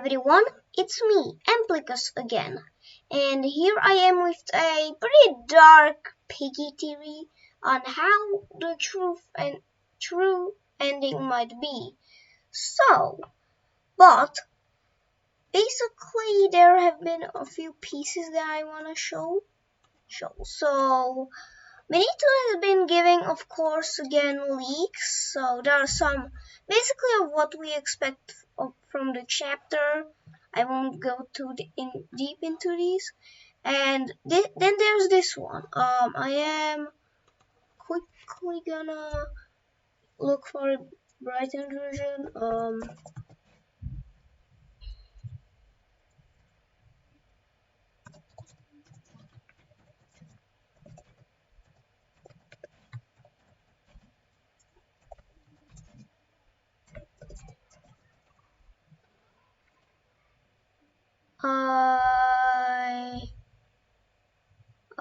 everyone, it's me, Amplicus again, and here I am with a pretty dark piggy theory on how the true ending might be. But basically there have been a few pieces that I want to show. So Benito has been giving, of course, again leaks. So there are some basically of what we expect from the chapter. I won't go too deep into these. And then there's this one. I am quickly gonna look for a Brighton version.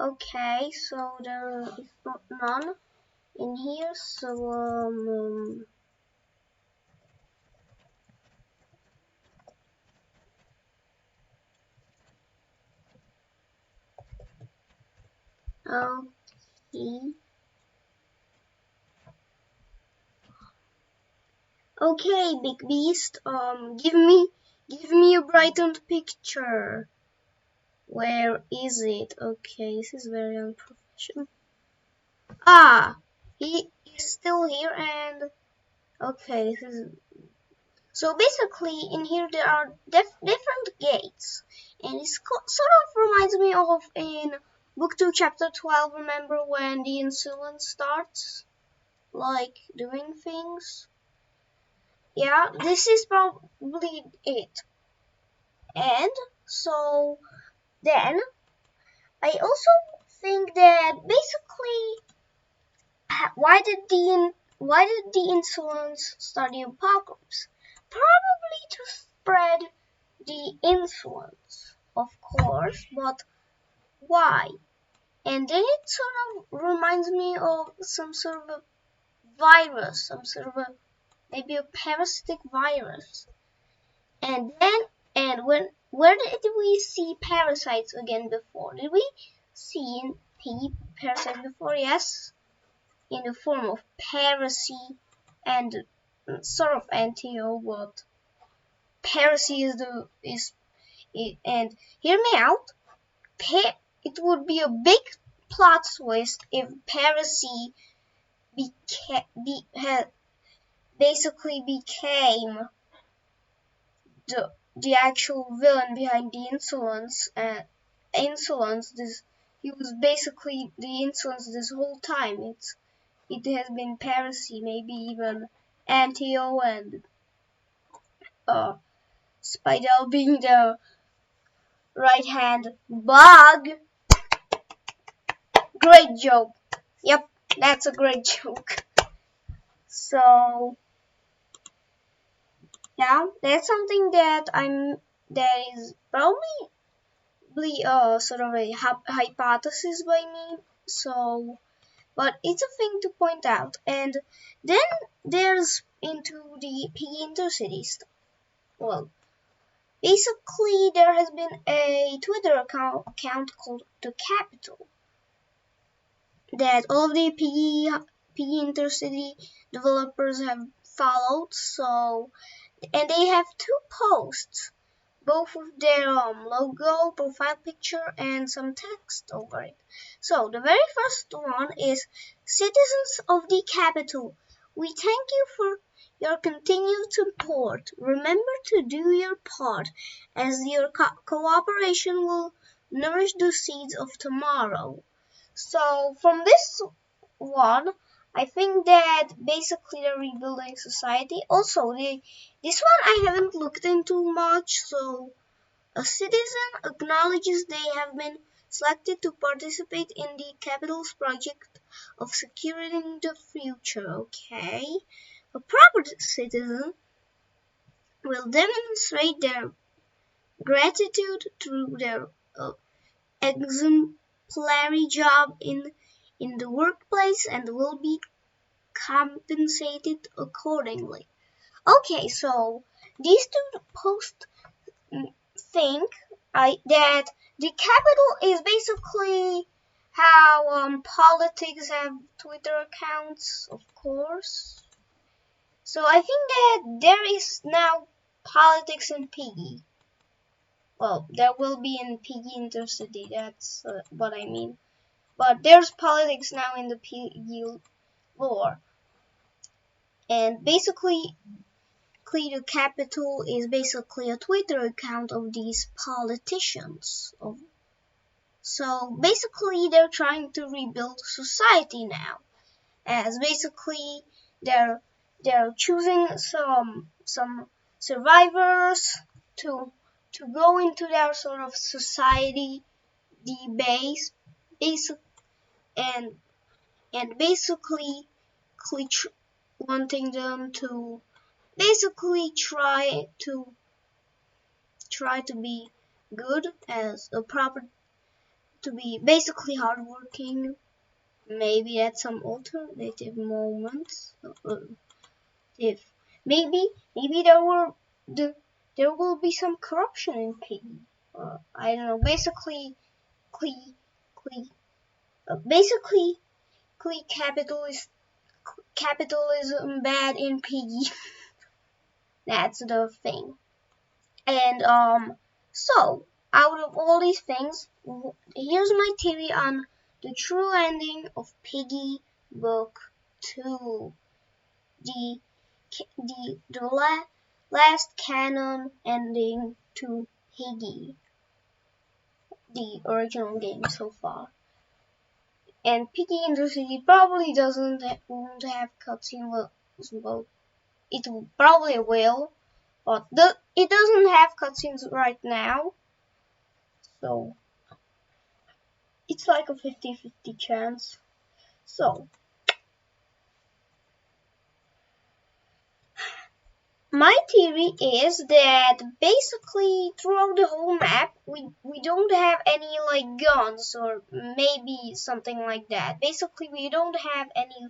Okay, so there is none in here. So okay. Okay, big beast. Give me a brightened picture. Where is it? Okay, this is very unprofessional. Ah, he is still here, and okay, this is. So basically, in here there are different gates, and it sort of reminds me of in Book 2, Chapter 12. Remember when the insolence starts, like doing things? Yeah, this is probably it. And so then I also think that basically why did the insolence start the apocalypse? Probably to spread the influence, of course, but why? And then it sort of reminds me of some sort of a virus, some sort of a maybe a parasitic virus. And then where did we see parasites again before? Did we see parasites before? Yes, in the form of parasy and sort of antio, but parasy and hear me out. It would be a big plot twist if parasy basically became the actual villain behind the insolence. He was basically the insolence this whole time. It has been Parasy, maybe even Antio and Spidel being the right hand bug. Great joke. Yep, that's a great joke. So yeah, that's something that is probably sort of a hypothesis by me. So but it's a thing to point out. And then there's into the piggy intercity stuff. Well, basically there has been a Twitter account called The Capital that all of the piggy intercity developers have followed. So, and they have two posts, both with their logo, profile picture, and some text over it. So the very first one is, citizens of the capital, we thank you for your continued support. Remember to do your part, as your cooperation will nourish the seeds of tomorrow. So from this one, I think that basically they're rebuilding society. Also, this one I haven't looked into much, so a citizen acknowledges they have been selected to participate in the capital's project of securing the future. Okay. A proper citizen will demonstrate their gratitude through their exemplary job in the workplace and will be compensated accordingly. Okay, so these two posts think that the capital is basically how politics have Twitter accounts, of course. So I think that there is now politics in Piggy. Well, there will be in Piggy Intercity, that's what I mean. But there's politics now in the Piggy lore. And basically, the capital is basically a Twitter account of these politicians. So basically, they're trying to rebuild society now, as basically they're choosing some survivors to go into their sort of society, the base, basic, and basically wanting them to basically try to be good as a proper, to be basically hardworking, maybe at some alternative moments. If maybe there will be some corruption in Piggy. I don't know. Basically, cle, basically, capitalism bad in Piggy. That's the thing. And so out of all these things, here's my theory on the true ending of Piggy Book 2. The last canon ending to Piggy, the original game so far. And Piggy Intercity probably won't have cutscene. Well, it probably will, but it doesn't have cutscenes right now, so it's like a 50-50 chance. So my theory is that basically throughout the whole map we don't have any like guns or maybe something like that. Basically we don't have any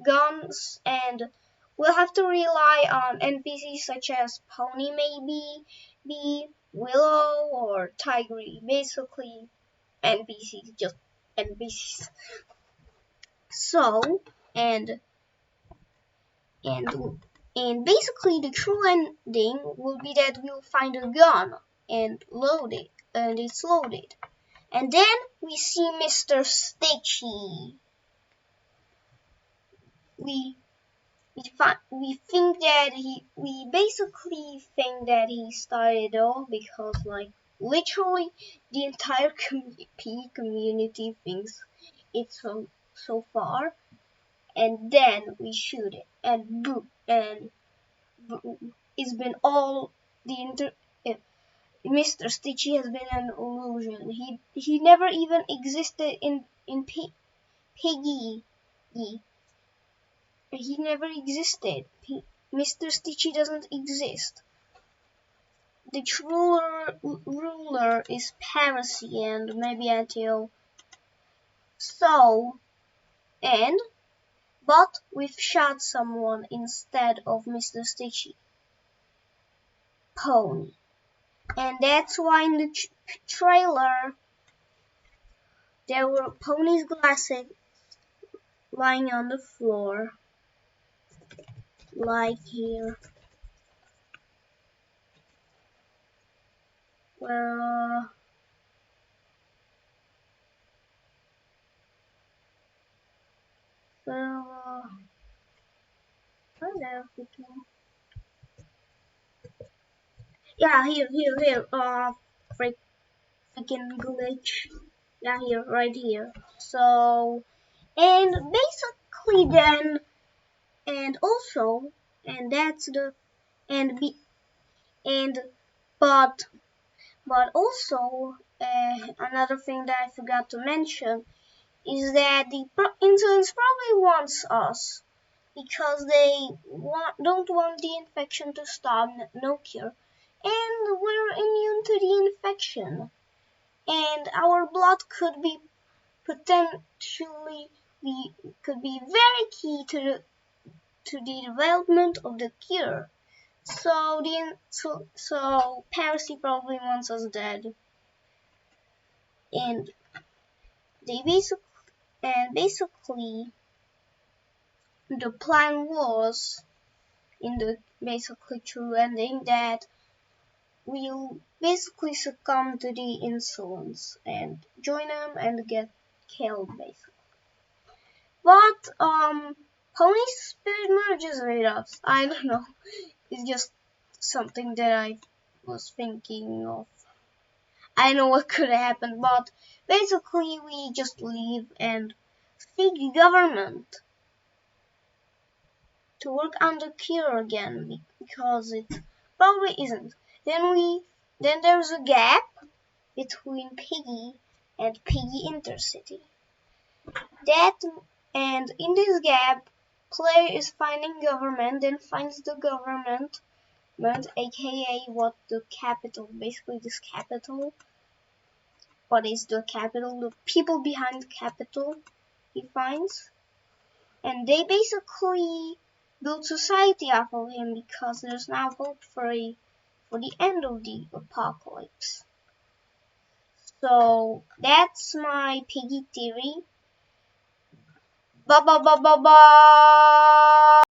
guns, and we'll have to rely on NPCs such as Pony, maybe Willow or Tigry. Basically NPCs, just NPCs. So and and basically the true ending will be that we'll find a gun and load it, and it's loaded. And then we see Mr. Stitchy. We think that we basically think that he started off because like literally the entire PvP community thinks it's so far, and then we shoot it and boom, and it's been all the Mr. Stitchy has been an illusion. He never even existed in Piggy. He never existed. Mr. Stitchy doesn't exist. The true ruler is Parasite, and maybe until so, but we've shot someone instead of Mr. Stitchy. Pony. And that's why in the trailer there were Pony's glasses lying on the floor, like here. Well, yeah, here, freaking glitch. Yeah, here, right here. So, and basically then, and also, and that's the, and be, and, but also, another thing that I forgot to mention is that the insolence probably wants us because they don't want the infection to stop, no cure, and we're immune to the infection, and our blood could be potentially could be very key to the development of the cure. So Parasite probably wants us dead, and they basically the plan was in the basically true ending that we'll basically succumb to the insolence and join them and get killed basically. But Pony Spirit merges with us. I don't know. It's just something that I was thinking of. I know what could happen, but basically we just leave and seek government to work on the cure again because it probably isn't. Then there's a gap between Piggy and Piggy Intercity. That and in this gap, player is finding government, then finds the government, aka what the capital, basically this capital. What is the capital? The people behind the capital he finds, and they basically build society off of him because there's now hope for the end of the apocalypse. So that's my Piggy theory. Ba ba ba ba ba.